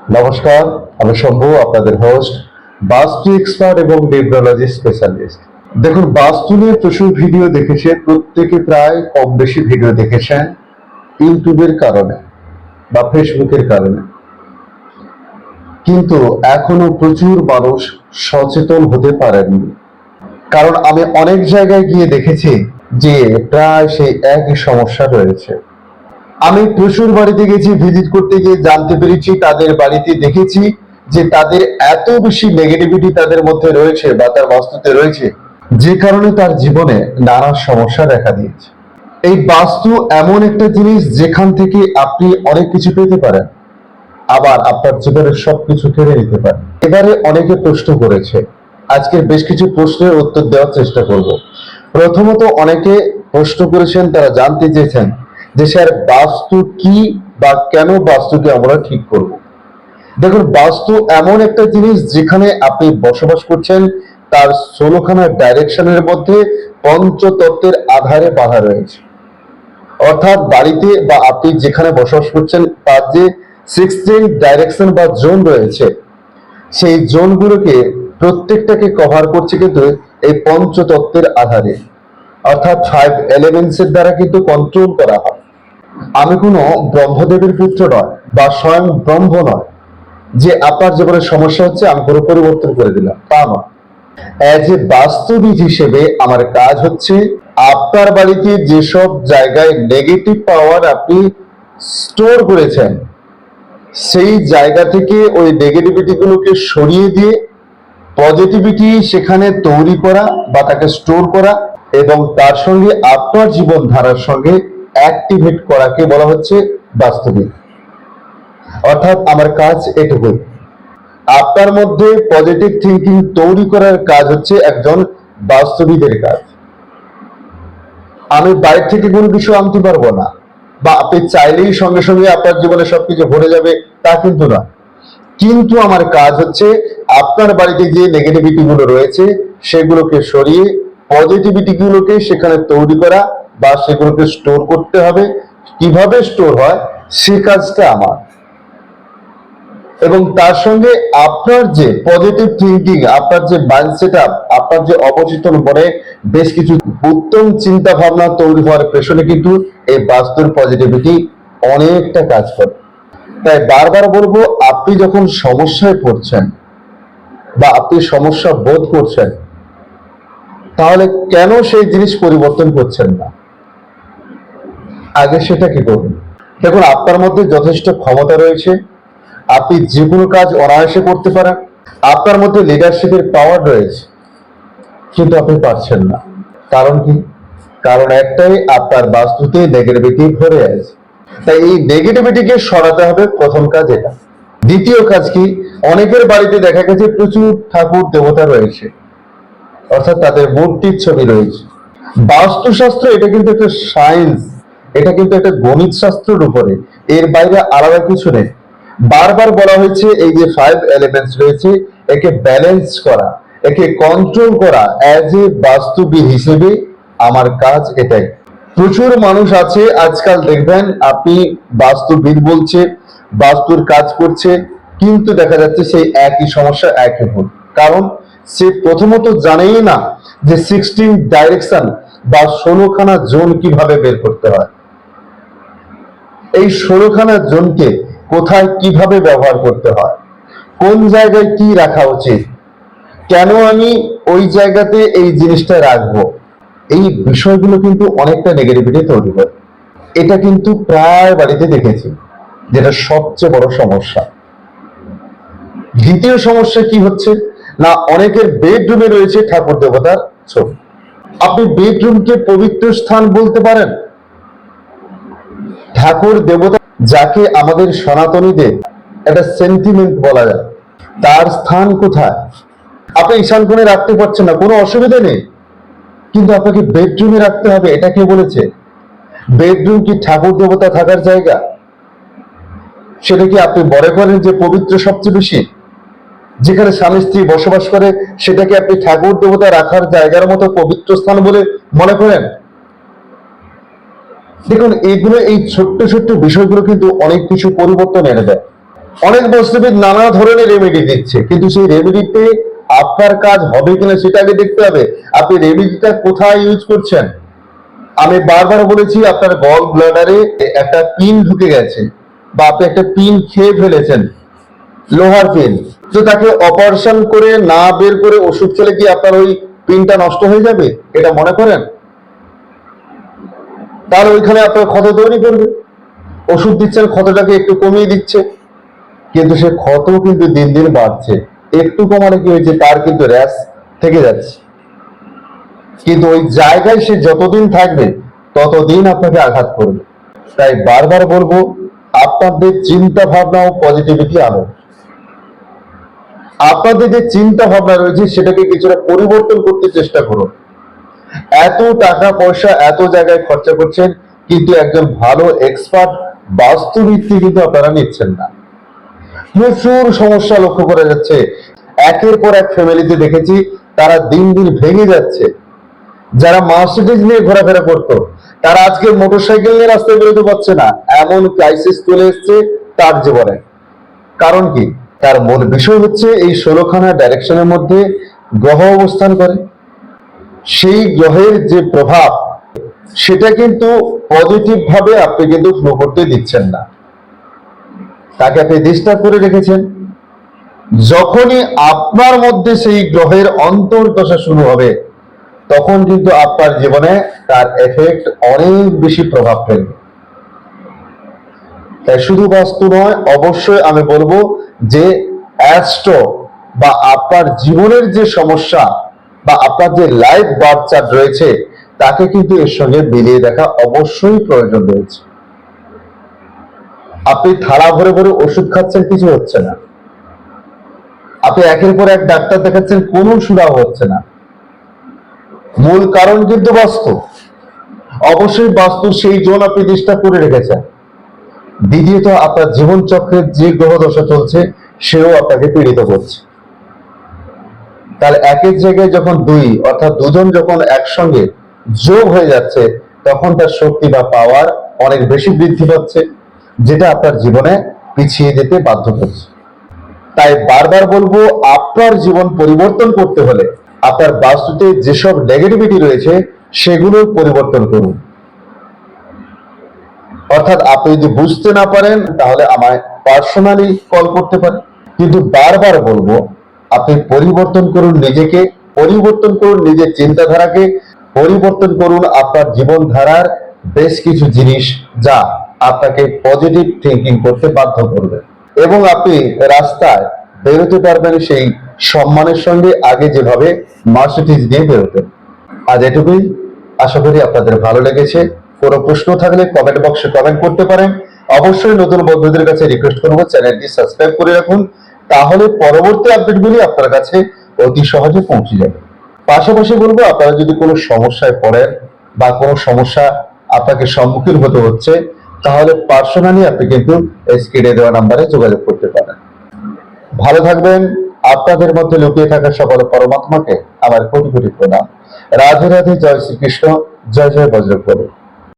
নমস্কার, আমি শম্ভু, আপনাদের হোস্ট, বাস্তু এক্সপার্ট এবং নিউরোলজি স্পেশালিস্ট। দেখুন, বাস্তু নিয়ে প্রচুর ভিডিও দেখেছে, প্রত্যেকে প্রায় কম বেশি ভিডিও দেখেছেন ইউটিউবের কারণে বা ফেসবুকের কারণে, কিন্তু এখনো প্রচুর মানুষ সচেতন হতে পারেননি। কারণ আমি অনেক জায়গায় গিয়ে দেখেছি যে প্রায় সেই একই সমস্যা রয়েছে। আমি প্রচুর বাড়িতে গেছি, ভিজিট করতে গিয়ে জানতে পেরেছি, তাদের বাড়িতে দেখেছি যে তাদের এত বেশি নেগেটিভিটি তাদের মধ্যে রয়েছে বা তার বাস্তুতে রয়েছে, যে কারণে তার জীবনে নানা সমস্যা দেখা দিয়েছে। এই বাস্তু এমন একটা জিনিস যেখান থেকে আপনি অনেক কিছু পেতে পারেন, আবার আপনার জীবনের সবকিছু কেড়ে নিতে পারেন। এবারে অনেকে প্রশ্ন করেছে, আজকের বেশ কিছু প্রশ্নের উত্তর দেওয়ার চেষ্টা করব। প্রথমত, অনেকে প্রশ্ন করেছেন, তারা জানতে চেয়েছেন যে স্যার, বাস্তু কি বা কেন বাস্তুকে আমরা ঠিক করব। দেখুন, বাস্তু এমন একটা জিনিস যেখানে আপনি বসবাস করছেন, তার 16খানা ডাইরেকশনের মধ্যে পঞ্চতত্ত্বের আধারে বাঁধা রয়েছে। অর্থাৎ বাড়িতে বা আপনি যেখানে বসবাস করছেন তার যে 16 ডাইরেকশন বা জোন রয়েছে, সেই জোনগুলোকে প্রত্যেকটাকে কভার করছে কিন্তু এই পঞ্চতত্ত্বের আধারে, অর্থাৎ 5 এলিমেন্টস এর দ্বারা কিন্তু কন্ট্রোল করা হয়। আমি কোনো ব্রহ্মদেবের পুত্র নয় বা স্বয়ং ব্রহ্ম নয় যে আপনার জীবনে সমস্যা হচ্ছে আমি পুরো পরিবর্তন করে দিলাম, তা নয়। অ্যাজ এ বাস্তবিক হিসেবে আমার কাজ হচ্ছে আপনার বাড়িতে যেসব জায়গায় নেগেটিভ পাওয়ার আপনি স্টোর করেছেন, সেই জায়গা থেকে ওই নেগেটিভিটি গুলোকে সরিয়ে দিয়ে পজিটিভিটি সেখানে তৈরি করা বা তাকে স্টোর করা এবং তার সঙ্গে আপনার জীবনধারার সঙ্গে অ্যাক্টিভেট করাকে বলা হচ্ছে বাস্তবিক। অর্থাৎ আমার কাজ এটুকুই, আপনার মধ্যে পজিটিভ থিঙ্কিং তৈরি করার কাজ হচ্ছে একজন বাস্তবিকের কাজ। আমি বাইরে থেকে কোনো কিছু আনতে পারবো না, বা আপনি চাইলেই সঙ্গে সঙ্গে আপনার জীবনে সবকিছু ভরে যাবে, তা কিন্তু না। কিন্তু আমার কাজ হচ্ছে আপনার বাড়িতে যে নেগেটিভিটি গুলো রয়েছে সেগুলোকে সরিয়ে পজিটিভিটি গুলোকে সেখানে তৈরি করা বা সেগুলোকে স্টোর করতে হবে। কিভাবে স্টোর হয় সে কাজটা আমার। এবং তার সঙ্গে আপনার যে পজিটিভ থিঙ্কিং, আপনার যে মাইন্ডসেট আপ, আপনার যে অবচেতন মনে বেশ কিছু উত্তম চিন্তা ভাবনা তৈরি হওয়ার পেছনে কিন্তু এই বাস্তুর পজিটিভিটি অনেকটা কাজ করে। তাই বারবার বলবো, আপনি যখন সমস্যায় পড়ছেন বা আপনি সমস্যা বোধ করছেন, তাহলে কেন সেই জিনিস পরিবর্তন করছেন না? আগে সেটা কি করুন। দেখুন, আপনার মধ্যে যথেষ্ট ক্ষমতা রয়েছে, আপনি যে কোনো কাজ অনায়াসে করতে পারেন, আপনার মধ্যে লিডারশিপের পাওয়ার রয়েছে, কিন্তু আপনি পারছেন না। কারণ কি? কারণ একটাই, আপনার বাস্তুতে নেগেটিভিটি ভরে আছে। তাই এই নেগেটিভিটিকে সরাতে হবে, প্রথম কাজ এটা। দ্বিতীয় কাজ কি? অনেকের বাড়িতে দেখা গেছে প্রচুর ঠাকুর দেবতা রয়েছে, অর্থাৎ তাদের মূর্তির ছবি রয়েছে। বাস্তুশাস্ত্র এটা কিন্তু একটা সায়েন্স, এটা কিন্তু একটা গণিত শাস্ত্রের উপরে, এর বাইরে আলাদা কিছু নেই। বারবার বলা হয়েছে এই যে 5 এলিমেন্টস রয়েছে, একে ব্যালেন্স করা, একে কন্ট্রোল করা। অ্যাজ এ বাস্তুবিদ হিসেবে আমার কাজ এটাই। প্রচুর মানুষ আছে আজকাল, দেখবেন আপনি বাস্তুবিদ বলছে, বাস্তুর কাজ করছে, কিন্তু দেখা যাচ্ছে সেই একই সমস্যা, একই ভুল। কারণ সে প্রথমত জানেই না যে 16 ডাইরেকশন বা 16খানা জোন কিভাবে বের করতে হয়, এই 16খানা জোনকে কোথায় কিভাবে ব্যবহার করতে হয়, কোন জায়গায় কি রাখা উচিত, কেন আমি ওই জায়গাতে এই জিনিসটা রাখবো, এই বিষয়গুলো কিন্তু অনেকটা নেগেটিভিটি তৈরি করে। এটা কিন্তু প্রায় বাড়িতে দেখেছি, যেটা সবচেয়ে বড় সমস্যা। দ্বিতীয় সমস্যা কি হচ্ছে না, অনেকের বেডরুমে রয়েছে ঠাকুর দেবতার ছবি। আপনি বেডরুমকে পবিত্র স্থান বলতে পারেন? ঠাকুর দেবতা যাকে আমাদের সনাতনীদের একটা সেন্টিমেন্ট বলা যায়, তার স্থান কোথায়? আপনি ঈশান কোণে রাখতে পারছেন না, কোনো অসুবিধা নেই, কিন্তু আপনাকে বেডরুমে রাখতে হবে, এটা কে বলেছে? বেডরুম কি ঠাকুর দেবতা থাকার জায়গা? সেটা কি আপনি মনে করেন যে পবিত্র সবচেয়ে বেশি? যেখানে স্বামী স্ত্রী বসবাস করে সেটাকে আপনি ঠাকুর দেবতা রাখার জায়গার মতো পবিত্র স্থান বলে মনে করেন? দেখুন, এইগুলো, এই ছোট্ট ছোট্ট বিষয়গুলো কিন্তু অনেক কিছু পরিবর্তন এনে দেয়। অনেক বস্তুবিদ নানা ধরনের রেমেডি দিচ্ছে, কিন্তু সেই রেমেডিতে আপনার কাজ হবে কিনা সেটা আগে দেখতে হবে। আপনি রেমেডিটা কোথায় ইউজ করছেন। আমি বারবার বলেছি, আপনার গল ব্লাডারে একটা পিন ঢুকে গেছে, বা আপনি একটা পিন খেয়ে ফেলেছেন, লোহার পিন। তো তাকে অপারেশন করে না বের করে ওষুধ খেলে কি আপনার ওই পিনটা নষ্ট হয়ে যাবে এটা মনে করেন? তাহলে ওইখানে আপনার ক্ষত তৈরি করবে। ওষুধ দিচ্ছেন, ক্ষতটাকে একটু কমিয়ে দিচ্ছে, কিন্তু সে ক্ষত কিন্তু দিন দিন বাড়ছে। একটু কমানো কি হয়েছে, তার কিন্তু র্যাশ থেকে যাচ্ছে, কিন্তু ওই জায়গায় সে যতদিন থাকবে ততদিন আপনাকে আঘাত করবে। তাই বারবার বলবো, আপনাদের চিন্তা ভাবনা ও পজিটিভিটি আনো। আপনাদের যে চিন্তা ভাবনা রয়েছে সেটাকে কিছুটা পরিবর্তন করতে চেষ্টা করুন। এত টাকা পয়সা এত জায়গায় খরচা করছেন, কিন্তু একজন ভালো এক্সপার্ট বাস্তুভিত্তি কিন্তু আপনারা নিচ্ছেন না। প্রচুর সমস্যা লক্ষ্য করা যাচ্ছে। একের পর এক ফ্যামিলিতে দেখেছি তারা দিন দিন ভেঙে যাচ্ছে। যারা মার্সিডিজ নিয়ে ঘোরাফেরা করতো, তারা আজকে মোটরসাইকেল নিয়ে রাস্তায় বেরোতে পারছে না। এমন ক্রাইসিস চলে এসছে তার জীবনে। কারণ কি? তার মূল বিষয় হচ্ছে এই 16খানা ডাইরেকশনের মধ্যে গ্রহ অবস্থান করে। সেই গ্রহের যে প্রভাব, সেটা কিন্তু পজিটিভ ভাবে আপনি কিন্তু ফ্লো করতে দিচ্ছেন না, তাকে আপনি ডিস্টার্ব করে রেখেছেন। যখনই আপনার মধ্যে সেই গ্রহের অন্তর্দশা শুরু হবে, তখন কিন্তু আপনার জীবনে তার এফেক্ট অনেক বেশি প্রভাব ফেলবে। তাই শুধু বাস্তু নয়, অবশ্যই আমি বলবো যে অ্যাস্ট্রো বা আপনার জীবনের যে সমস্যা বা আপনার যে লাইফ বার্থ চার্ট রয়েছে, তাকে কিন্তু এর সঙ্গে মিলিয়ে দেখা অবশ্যই প্রয়োজন রয়েছে। আপনি থালা ভরে ভরে ওষুধ খাচ্ছেন, কিছু হচ্ছে না। আপনি একের পর এক ডাক্তার দেখাচ্ছেন, কোনো সুরাহ হচ্ছে না। মূল কারণ কিন্তু বাস্তু। অবশ্যই বাস্তু সেই জোন আপনি ডিস্টার্ব করে রেখেছেন। দ্বিতীয়ত, আপনার জীবন চক্রের যে গ্রহ দশা চলছে সেও আপনাকে পীড়িত করছে। তাহলে একের জায়গায় যখন দুই, অর্থাৎ দুজন যখন একসঙ্গে যোগ হয়ে যাচ্ছে, তখন তার শক্তি বা পাওয়ার অনেক বেশি বৃদ্ধি পাচ্ছে, যেটা আপনার জীবনে পিছিয়ে যেতে বাধ্য করছে। তাই বারবার বলবো, আপনার জীবন পরিবর্তন করতে হলে আপনার বাস্তুতে যেসব নেগেটিভিটি রয়েছে সেগুলোর পরিবর্তন করুন। অর্থাৎ আপনি যদি বুঝতে না পারেন তাহলে আমায় পার্সোনালি কল করতে পারেন। কিন্তু বারবার বলবো, আপনি পরিবর্তন করুন নিজেকে, পরিবর্তন করুন নিজের চিন্তাধারাকে, পরিবর্তন করুন আপনার জীবনধারার বেশ কিছু জিনিস, যা আপনাকে পজিটিভ থিঙ্কিং করতে বাধ্য করবে, এবং আপনি রাস্তায় বেরোতে পারবেন সেই সম্মানের সঙ্গে আগে যেভাবে মার্সিডিজ নিয়ে বেরোতেন। আজ এটুকুই। আশা করি আপনাদের ভালো লেগেছে। কোনো প্রশ্ন থাকলে কমেন্ট বক্সে কমেন্ট করতে পারেন। অবশ্যই নতুন বন্ধুদের কাছে রিকোয়েস্ট করবো, চ্যানেলটি সাবস্ক্রাইব করে রাখুন, তাহলে পরবর্তী আপডেটগুলি আপনার কাছে অতি সহজে পৌঁছে যাবে। পাশাপাশি বলবো, আপনারা যদি কোনো সমস্যায় পড়েন বা কোনো সমস্যা আপনাকে সম্মুখীন হতে হচ্ছে, তাহলে পার্সোনালি আপনি কিন্তু স্ক্রিনে দেওয়া নাম্বারে যোগাযোগ করতে পারেন। ভালো থাকবেন। আপনাদের মধ্যে লুকিয়ে থাকা সকল পরমাত্মাকে আমার কোটি কোটি প্রণাম। রাধে রাধে। জয় শ্রীকৃষ্ণ। জয় জয় বজরঙ্গবলী।